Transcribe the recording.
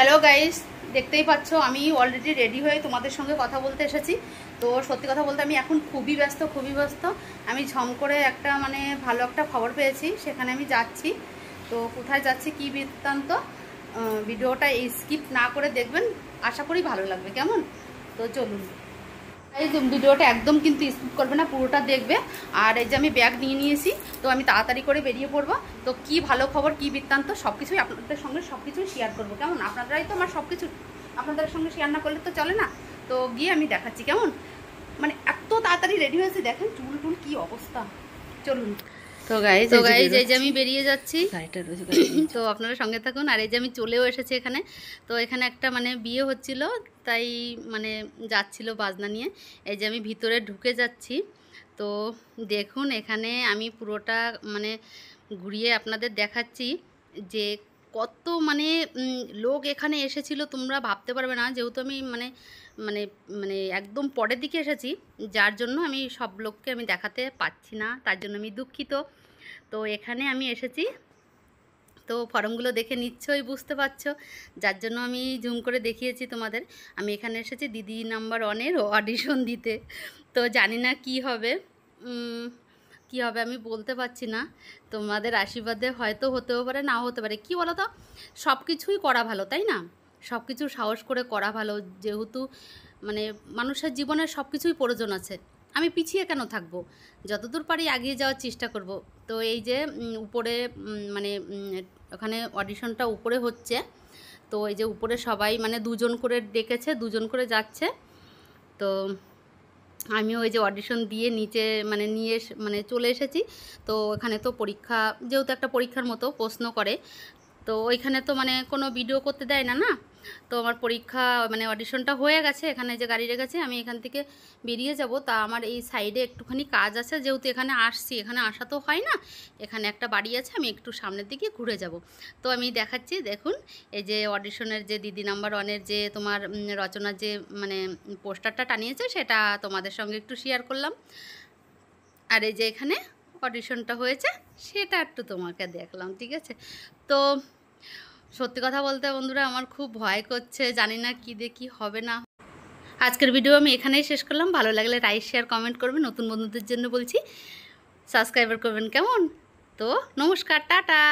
Hello guys, দেখতেই পাচ্ছ আমি অলরেডি রেডি হয়ে তোমাদের সঙ্গে কথা বলতে এসেছি। তো সত্যি কথা বলতে আমি এখন খুবই ব্যস্ত। আমি ঝম করে একটা ভালো একটা খবর পেয়েছি, সেখানে আমি যাচ্ছি। তো কোথায় যাচ্ছি কি বৃত্তান্ত, ভিডিওটা স্কিপ না করে দেখবেন, আশা করি ভালো লাগবে। কেমন? তো চলুন, এই যে ভিডিওটা একদম কিন্তু স্কিপ করবে না, পুরোটা দেখবে। আর এই যে আমি ব্যাগ নিয়ে নিয়েছি, তো আমি তাড়াতাড়ি করে বেরিয়ে পড়বো। তো কি ভালো খবর কি বৃত্তান্ত সব কিছুই আপনাদের সঙ্গে শেয়ার করবো। কেমন? আপনারাই তো আমার সব কিছু, আপনাদের সঙ্গে শেয়ার না করলে তো চলে না। তো গিয়ে আমি দেখাচ্ছি। কেমন? এত তাড়াতাড়ি রেডি হয়েছে, দেখেন চুল টুল কি অবস্থা। চলুন। তো গাইজ এই যে আমি বেরিয়ে যাচ্ছি, তো আপনারা সঙ্গে থাকুন। আর এই যে আমি চলেও এসেছি এখানে। তো এখানে একটা বিয়ে হচ্ছিল, তাই যাচ্ছিল বাজনা নিয়ে। এই যে আমি ভিতরে ঢুকে যাচ্ছি। তো দেখুন এখানে আমি পুরোটা ঘুরিয়ে আপনাদের দেখাচ্ছি যে কত লোক এখানে এসেছিল, তোমরা ভাবতে পারবে না। যেহেতু আমি মানে একদম পরের দিকে এসেছি, যার জন্য আমি সব লোককে আমি দেখাতে পাচ্ছি না, তার জন্য আমি দুঃখিত। তো এখানে আমি এসেছি, তো ফর্মগুলো দেখে নিশ্চয়ই বুঝতে পারছো, যার জন্য আমি জুম করে দেখিয়েছি তোমাদের। আমি এখানে এসেছি দিদি নাম্বার 1-এর অডিশন দিতে। তো জানি না কি হবে আমি বলতে পারছি না। তোমাদের আশীর্বাদে হয়তো হতেও পারে, নাও হতে পারে। কি বলো তো, সব কিছুই করা ভালো, তাই না? সব কিছু সাহস করে করা ভালো, যেহেতু মানুষের জীবনে সব কিছুই প্রয়োজন আছে। আমি পিছিয়ে কেন থাকবো? যতদূর পারি এগিয়ে যাওয়ার চেষ্টা করব। তো এই যে উপরে ওখানে অডিশনটা উপরে হচ্ছে। তো এই যে উপরে সবাই 2জন করে ডেকেছে, 2জন করে যাচ্ছে। তো আমিও ওই যে অডিশন দিয়ে নিচে নিয়ে চলে এসেছি। তো এখানে তো পরীক্ষা, যেহেতু একটা পরীক্ষার মতো প্রশ্ন করে, তো ওইখানে তো কোনো ভিডিও করতে দেয় না। তো আমার পরীক্ষা অডিশনটা হয়ে গেছে। এখানে যে গাড়ি রেখেছে, আমি এখান থেকে বেরিয়ে যাব। তা আমার এই সাইডে একটুখানি কাজ আছে, যেহেতু এখানে আসছি, এখানে আসা তো হয় না। এখানে একটা বাড়ি আছে, আমি একটু সামনের দিকে ঘুরে যাব। তো আমি দেখাচ্ছি, দেখুন এই যে অডিশনের যে দিদি নাম্বার 1-এর যে তোমার রচনার যে পোস্টারটা টানিয়েছে, সেটা তোমাদের সঙ্গে একটু শেয়ার করলাম। আর এই যে এখানে অডিশনটা হয়েছে, সেটা একটু তোমাকে দেখলাম, ঠিক আছে? তো সত্যি কথা বলতে বন্ধুরা, আমার খুব ভয় করছে, জানি না কি দেখি হবে না। আজকের ভিডিও আমি এখানেই শেষ করলাম। ভালো লাগলে লাইক শেয়ার কমেন্ট করবেন, নতুন বন্ধুদের জন্য বলছি সাবস্ক্রাইবার করবেন। কেমন? তো নমস্কার, টাটা।